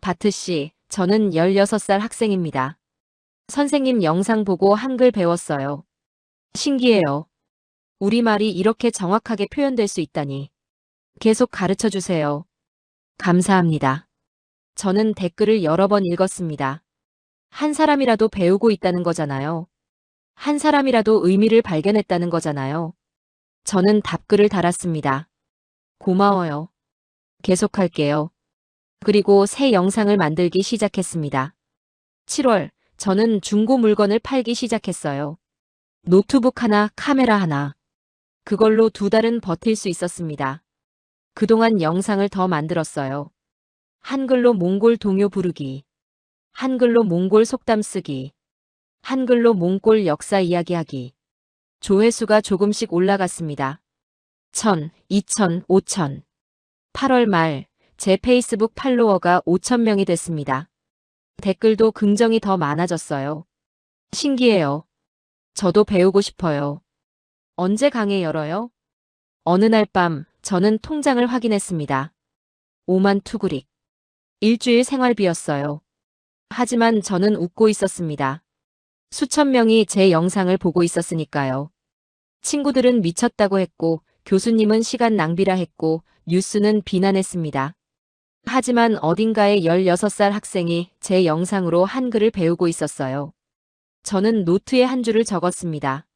바트 씨, 저는 16살 학생입니다. 선생님 영상 보고 한글 배웠어요. 신기해요. 우리말이 이렇게 정확하게 표현될 수 있다니. 계속 가르쳐 주세요. 감사합니다. 저는 댓글을 여러 번 읽었습니다. 한 사람이라도 배우고 있다는 거잖아요. 한 사람이라도 의미를 발견했다는 거잖아요. 저는 답글을 달았습니다. 고마워요. 계속할게요. 그리고 새 영상을 만들기 시작했습니다. 7월, 저는 중고 물건을 팔기 시작했어요. 노트북 하나, 카메라 하나. 그걸로 2달은 버틸 수 있었습니다. 그동안 영상을 더 만들었어요. 한글로 몽골 동요 부르기. 한글로 몽골 속담 쓰기. 한글로 몽골 역사 이야기하기. 조회수가 조금씩 올라갔습니다. 1000, 2000, 5000. 8월 말, 제 페이스북 팔로워가 5000명이 됐습니다. 댓글도 긍정이 더 많아졌어요. 신기해요. 저도 배우고 싶어요. 언제 강의 열어요? 어느 날 밤, 저는 통장을 확인했습니다. 5만 투구릭. 일주일 생활비였어요. 하지만 저는 웃고 있었습니다. 수천 명이 제 영상을 보고 있었으니까요. 친구들은 미쳤다고 했고, 교수님은 시간 낭비라 했고, 뉴스는 비난했습니다. 하지만 어딘가에 16살 학생이 제 영상으로 한글을 배우고 있었어요. 저는 노트에 한 줄을 적었습니다.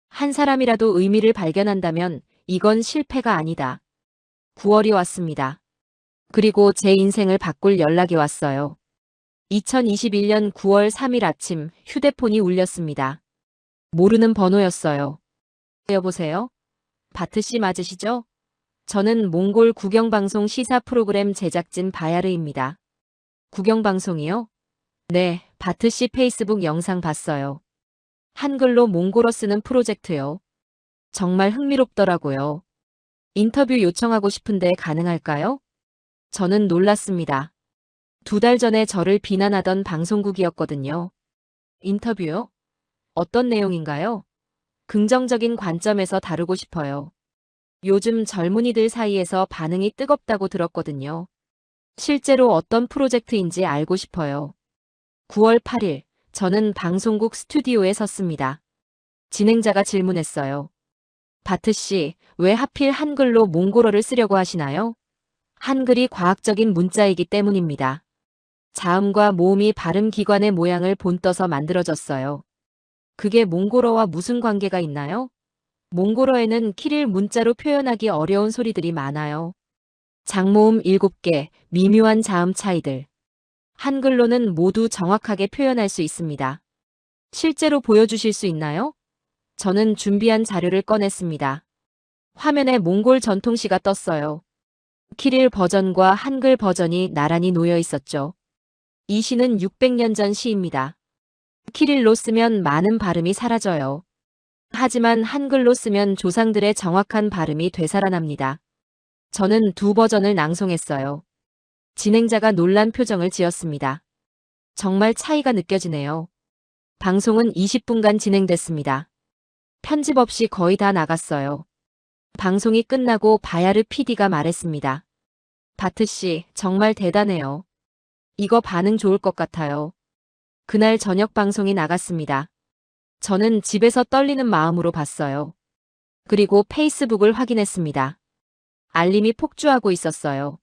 한 사람이라도 의미를 발견한다면 이건 실패가 아니다. 9월이 왔습니다. 그리고 제 인생을 바꿀 연락이 왔어요. 2021년 9월 3일 아침 휴대폰이 울렸습니다. 모르는 번호였어요. 여보세요? 바트 씨 맞으시죠? 저는 몽골 국영방송 시사 프로그램 제작진 바야르입니다. 국영방송이요? 네, 바트 씨 페이스북 영상 봤어요. 한글로 몽골어 쓰는 프로젝트요. 정말 흥미롭더라고요. 인터뷰 요청하고 싶은데 가능할까요? 저는 놀랐습니다. 2달 전에 저를 비난하던 방송국이었거든요. 인터뷰요? 어떤 내용인가요? 긍정적인 관점에서 다루고 싶어요. 요즘 젊은이들 사이에서 반응이 뜨겁다고 들었거든요. 실제로 어떤 프로젝트인지 알고 싶어요. 9월 8일, 저는 방송국 스튜디오에 섰습니다. 진행자가 질문했어요. 바트 씨, 왜 하필 한글로 몽골어를 쓰려고 하시나요? 한글이 과학적인 문자이기 때문입니다. 자음과 모음이 발음 기관의 모양을 본떠서 만들어졌어요. 그게 몽골어와 무슨 관계가 있나요? 몽골어에는 키릴 문자로 표현하기 어려운 소리들이 많아요. 장모음 7개, 미묘한 자음 차이들. 한글로는 모두 정확하게 표현할 수 있습니다. 실제로 보여주실 수 있나요? 저는 준비한 자료를 꺼냈습니다. 화면에 몽골 전통시가 떴어요. 키릴 버전과 한글 버전이 나란히 놓여 있었죠. 이 시는 600년 전 시입니다. 키릴로 쓰면 많은 발음이 사라져요. 하지만 한글로 쓰면 조상들의 정확한 발음이 되살아납니다. 저는 두 버전을 낭송했어요. 진행자가 놀란 표정을 지었습니다. 정말 차이가 느껴지네요. 방송은 20분간 진행됐습니다. 편집 없이 거의 다 나갔어요. 방송이 끝나고 바야르 PD가 말했습니다. 바트 씨, 정말 대단해요. 이거 반응 좋을 것 같아요. 그날 저녁 방송이 나갔습니다. 저는 집에서 떨리는 마음으로 봤어요. 그리고 페이스북을 확인했습니다. 알림이 폭주하고 있었어요.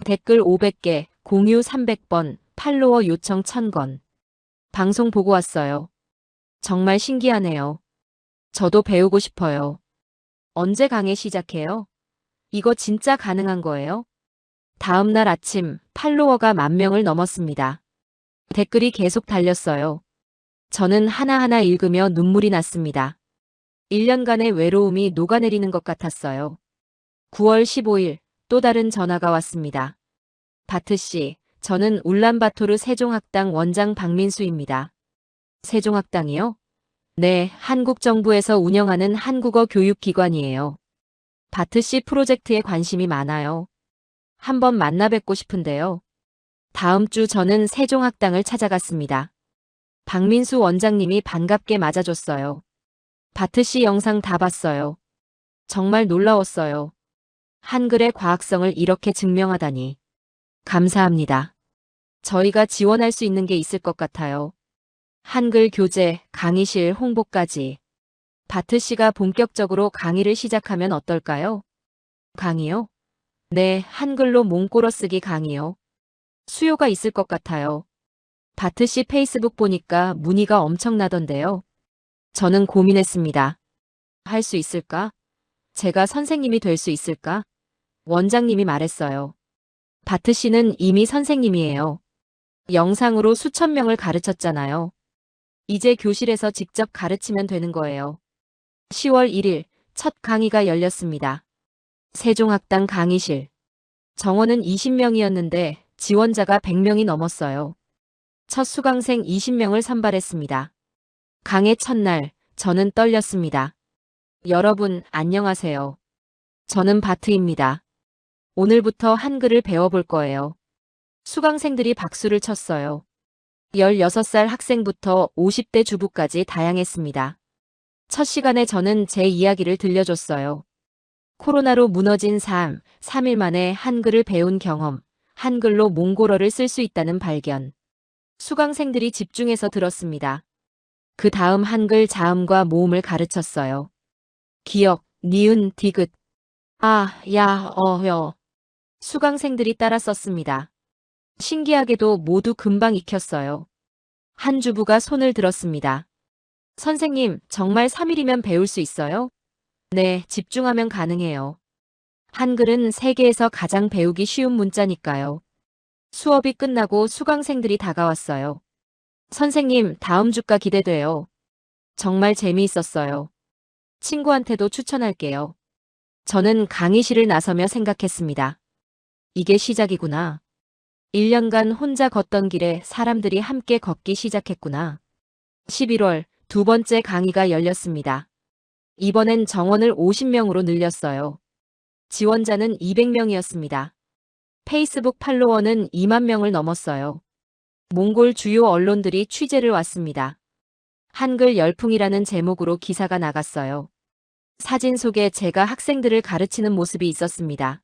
댓글 500개, 공유 300번, 팔로워 요청 1000건. 방송 보고 왔어요. 정말 신기하네요. 저도 배우고 싶어요. 언제 강의 시작해요? 이거 진짜 가능한 거예요? 다음 날 아침 팔로워가 10,000명을 넘었습니다. 댓글이 계속 달렸어요. 저는 하나하나 읽으며 눈물이 났습니다. 1년간의 외로움이 녹아내리는 것 같았어요. 9월 15일 또 다른 전화가 왔습니다. 바트 씨, 저는 울란바토르 세종학당 원장 박민수입니다. 세종학당이요? 네, 한국 정부에서 운영하는 한국어 교육기관이에요. 바트 씨 프로젝트에 관심이 많아요. 한번 만나 뵙고 싶은데요. 다음 주 저는 세종학당을 찾아갔습니다. 박민수 원장님이 반갑게 맞아줬어요. 바트 씨 영상 다 봤어요. 정말 놀라웠어요. 한글의 과학성을 이렇게 증명하다니. 감사합니다. 저희가 지원할 수 있는 게 있을 것 같아요. 한글 교재, 강의실 홍보까지. 바트 씨가 본격적으로 강의를 시작하면 어떨까요? 강의요? 네, 한글로 몽골어 쓰기 강의요. 수요가 있을 것 같아요. 바트 씨 페이스북 보니까 문의가 엄청나던데요. 저는 고민했습니다. 할 수 있을까? 제가 선생님이 될 수 있을까? 원장님이 말했어요. 바트 씨는 이미 선생님이에요. 영상으로 수천 명을 가르쳤잖아요. 이제 교실에서 직접 가르치면 되는 거예요. 10월 1일 첫 강의가 열렸습니다. 세종학당 강의실. 정원은 20명이었는데 지원자가 100명이 넘었어요. 첫 수강생 20명을 선발했습니다. 강의 첫날 저는 떨렸습니다. 여러분 안녕하세요. 저는 바트입니다. 오늘부터 한글을 배워볼 거예요. 수강생들이 박수를 쳤어요. 16살 학생부터 50대 주부까지 다양했습니다. 첫 시간에 저는 제 이야기를 들려줬어요. 코로나로 무너진 삶, 3일 만에 한글을 배운 경험, 한글로 몽골어를 쓸 수 있다는 발견. 수강생들이 집중해서 들었습니다. 그 다음 한글 자음과 모음을 가르쳤어요. 기역, 니은, 디귿. 아, 야, 여. 수강생들이 따라 썼습니다. 신기하게도 모두 금방 익혔어요. 한 주부가 손을 들었습니다. 선생님, 정말 3일이면 배울 수 있어요? 네, 집중하면 가능해요. 한글은 세계에서 가장 배우기 쉬운 문자니까요. 수업이 끝나고 수강생들이 다가왔어요. 선생님, 다음 주가 기대돼요. 정말 재미있었어요. 친구한테도 추천할게요. 저는 강의실을 나서며 생각했습니다. 이게 시작이구나. 1년간 혼자 걷던 길에 사람들이 함께 걷기 시작했구나. 11월 두 번째 강의가 열렸습니다. 이번엔 정원을 50명으로 늘렸어요. 지원자는 200명이었습니다. 페이스북 팔로워는 2만 명을 넘었어요. 몽골 주요 언론들이 취재를 왔습니다. 한글 열풍이라는 제목으로 기사가 나갔어요. 사진 속에 제가 학생들을 가르치는 모습이 있었습니다.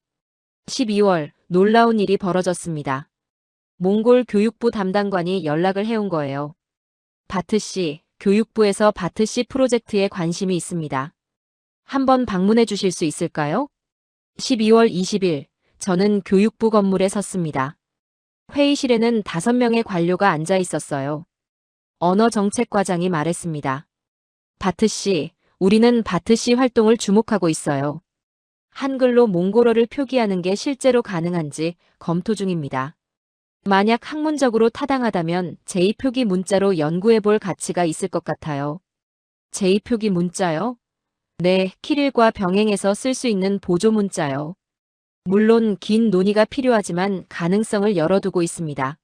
12월 놀라운 일이 벌어졌습니다. 몽골 교육부 담당관이 연락을 해온 거예요. 바트 씨, 교육부에서 바트 씨 프로젝트에 관심이 있습니다. 한번 방문해 주실 수 있을까요? 12월 20일, 저는 교육부 건물에 섰습니다. 회의실에는 5명의 관료가 앉아 있었어요. 언어정책과장이 말했습니다. 바트 씨, 우리는 바트 씨 활동을 주목하고 있어요. 한글로 몽골어를 표기하는 게 실제로 가능한지 검토 중입니다. 만약 학문적으로 타당하다면 제2표기 문자로 연구해 볼 가치가 있을 것 같아요. 제2표기 문자요? 네, 키릴과 병행해서 쓸 수 있는 보조 문자요. 물론 긴 논의가 필요하지만 가능성을 열어두고 있습니다.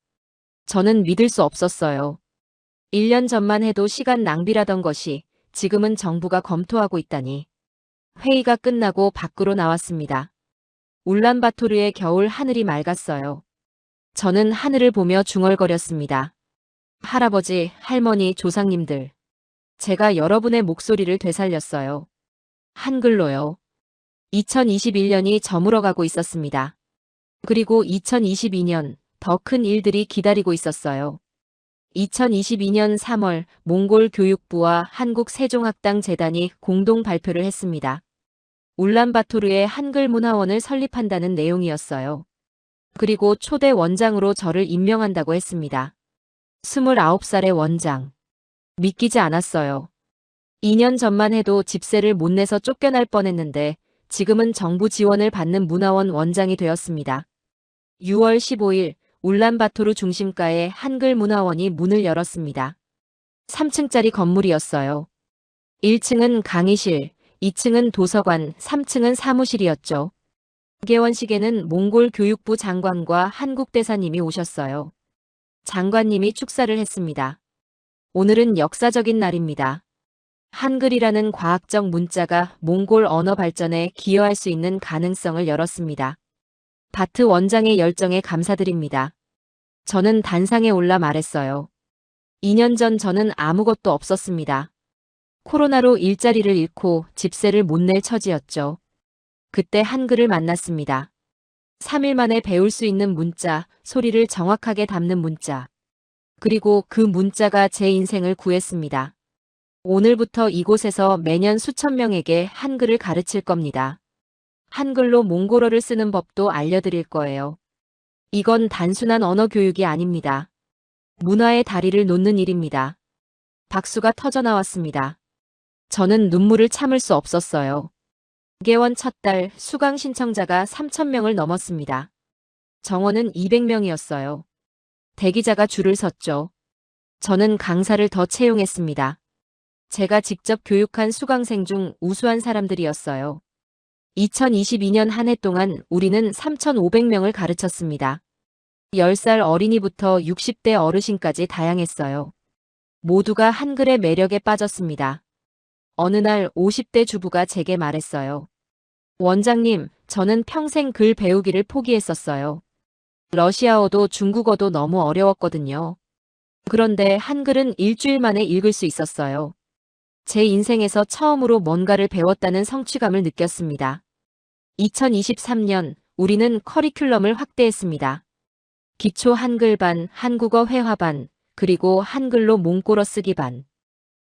저는 믿을 수 없었어요. 1년 전만 해도 시간 낭비라던 것이 지금은 정부가 검토하고 있다니. 회의가 끝나고 밖으로 나왔습니다. 울란바토르의 겨울 하늘이 맑았어요. 저는 하늘을 보며 중얼거렸습니다. 할아버지, 할머니, 조상님들. 제가 여러분의 목소리를 되살렸어요. 한글로요. 2021년이 저물어가고 있었습니다. 그리고 2022년 더 큰 일들이 기다리고 있었어요. 2022년 3월 몽골 교육부와 한국세종학당재단이 공동 발표를 했습니다. 울란바토르의 한글문화원을 설립한다는 내용이었어요. 그리고 초대 원장으로 저를 임명한다고 했습니다. 29살의 원장. 믿기지 않았어요. 2년 전만 해도 집세를 못 내서 쫓겨날 뻔했는데 지금은 정부 지원을 받는 문화원 원장이 되었습니다. 6월 15일 울란바토르 중심가에 한글문화원이 문을 열었습니다. 3층짜리 건물이었어요. 1층은 강의실, 2층은 도서관, 3층은 사무실이었죠. 개원식에는 몽골 교육부 장관과 한국 대사님이 오셨어요. 장관님이 축사를 했습니다. 오늘은 역사적인 날입니다. 한글이라는 과학적 문자가 몽골 언어 발전에 기여할 수 있는 가능성을 열었습니다. 바트 원장의 열정에 감사드립니다. 저는 단상에 올라 말했어요. 2년 전 저는 아무것도 없었습니다. 코로나로 일자리를 잃고 집세를 못 낼 처지였죠. 그때 한글을 만났습니다. 3일 만에 배울 수 있는 문자, 소리를 정확하게 담는 문자. 그리고 그 문자가 제 인생을 구했습니다. 오늘부터 이곳에서 매년 수천 명에게 한글을 가르칠 겁니다. 한글로 몽골어를 쓰는 법도 알려드릴 거예요. 이건 단순한 언어 교육이 아닙니다. 문화의 다리를 놓는 일입니다. 박수가 터져나왔습니다. 저는 눈물을 참을 수 없었어요. 개원 첫 달 수강 신청자가 3,000명을 넘었습니다. 정원은 200명이었어요. 대기자가 줄을 섰죠. 저는 강사를 더 채용했습니다. 제가 직접 교육한 수강생 중 우수한 사람들이었어요. 2022년 한 해 동안 우리는 3,500명을 가르쳤습니다. 10살 어린이부터 60대 어르신까지 다양했어요. 모두가 한글의 매력에 빠졌습니다. 어느 날 50대 주부가 제게 말했어요. 원장님, 저는 평생 글 배우기를 포기했었어요. 러시아어도 중국어도 너무 어려웠거든요. 그런데 한글은 일주일 만에 읽을 수 있었어요. 제 인생에서 처음으로 뭔가를 배웠다는 성취감을 느꼈습니다. 2023년 우리는 커리큘럼을 확대했습니다. 기초 한글반, 한국어 회화반, 그리고 한글로 몽골어 쓰기반.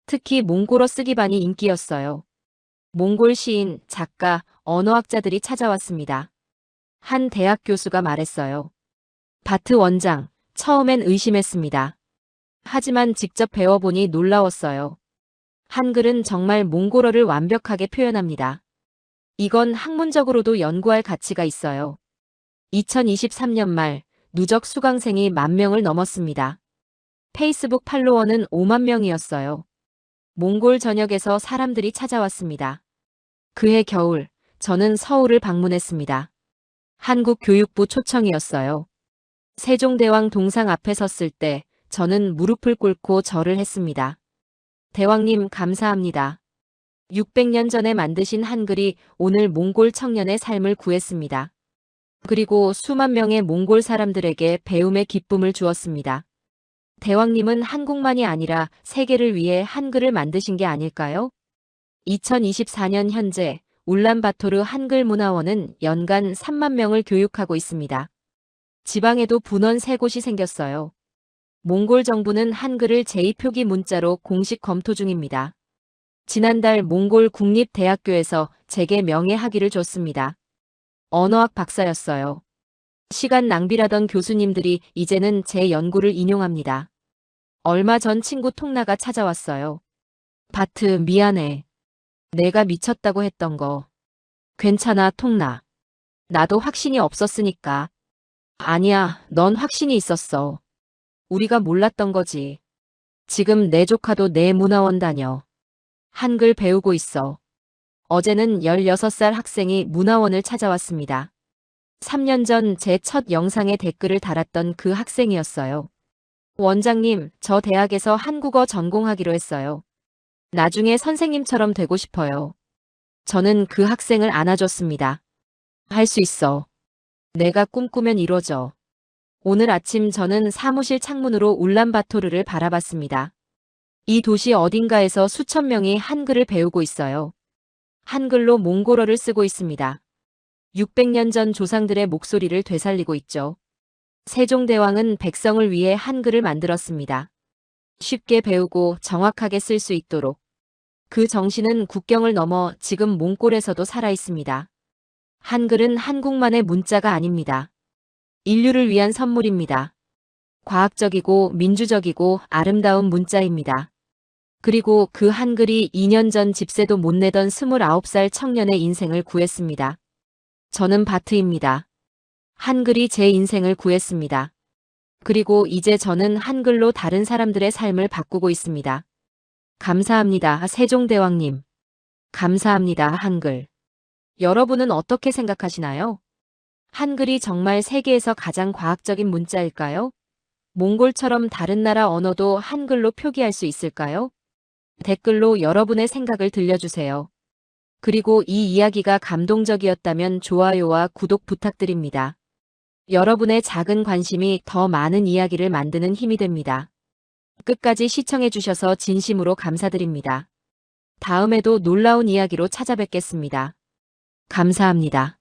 특히 몽골어 쓰기반이 인기였어요. 몽골 시인, 작가, 언어학자들이 찾아왔습니다. 한 대학 교수가 말했어요. 바트 원장, 처음엔 의심했습니다. 하지만 직접 배워보니 놀라웠어요. 한글은 정말 몽골어를 완벽하게 표현합니다. 이건 학문적으로도 연구할 가치가 있어요. 2023년 말 누적 수강생이 10,000명을 넘었습니다. 페이스북 팔로워는 5만 명이었어요. 몽골 전역에서 사람들이 찾아왔습니다. 그해 겨울, 저는 서울을 방문했습니다. 한국 교육부 초청이었어요. 세종대왕 동상 앞에 섰을 때 저는 무릎을 꿇고 절을 했습니다. 대왕님 감사합니다. 600년 전에 만드신 한글이 오늘 몽골 청년의 삶을 구했습니다. 그리고 수만 명의 몽골 사람들에게 배움의 기쁨을 주었습니다. 대왕님은 한국만이 아니라 세계를 위해 한글을 만드신 게 아닐까요? 2024년 현재 울란바토르 한글문화원은 연간 3만 명을 교육하고 있습니다. 지방에도 분원 3곳이 생겼어요. 몽골 정부는 한글을 제2표기 문자로 공식 검토 중입니다. 지난달 몽골 국립대학교에서 제게 명예학위를 줬습니다. 언어학 박사였어요. 시간 낭비라던 교수님들이 이제는 제 연구를 인용합니다. 얼마 전 친구 통나가 찾아왔어요. 바트, 미안해. 내가 미쳤다고 했던 거. 괜찮아, 통나. 나도 확신이 없었으니까. 아니야, 넌 확신이 있었어. 우리가 몰랐던 거지. 지금 내 조카도 내 문화원 다녀. 한글 배우고 있어. 어제는 16살 학생이 문화원을 찾아왔습니다. 3년 전 제 첫 영상에 댓글을 달았던 그 학생이었어요. 원장님, 저 대학에서 한국어 전공하기로 했어요. 나중에 선생님처럼 되고 싶어요. 저는 그 학생을 안아줬습니다. 할 수 있어. 내가 꿈꾸면 이루어져. 오늘 아침 저는 사무실 창문으로 울란바토르를 바라봤습니다. 이 도시 어딘가에서 수천 명이 한글을 배우고 있어요. 한글로 몽골어를 쓰고 있습니다. 600년 전 조상들의 목소리를 되살리고 있죠. 세종대왕은 백성을 위해 한글을 만들었습니다. 쉽게 배우고 정확하게 쓸 수 있도록. 그 정신은 국경을 넘어 지금 몽골에서도 살아 있습니다. 한글은 한국만의 문자가 아닙니다. 인류를 위한 선물입니다. 과학적이고 민주적이고 아름다운 문자입니다. 그리고 그 한글이 2년 전 집세도 못 내던 29살 청년의 인생을 구했습니다. 저는 바트입니다. 한글이 제 인생을 구했습니다. 그리고 이제 저는 한글로 다른 사람들의 삶을 바꾸고 있습니다. 감사합니다, 세종대왕님. 감사합니다, 한글. 여러분은 어떻게 생각하시나요? 한글이 정말 세계에서 가장 과학적인 문자일까요? 몽골처럼 다른 나라 언어도 한글로 표기할 수 있을까요? 댓글로 여러분의 생각을 들려주세요. 그리고 이 이야기가 감동적이었다면 좋아요와 구독 부탁드립니다. 여러분의 작은 관심이 더 많은 이야기를 만드는 힘이 됩니다. 끝까지 시청해주셔서 진심으로 감사드립니다. 다음에도 놀라운 이야기로 찾아뵙겠습니다. 감사합니다.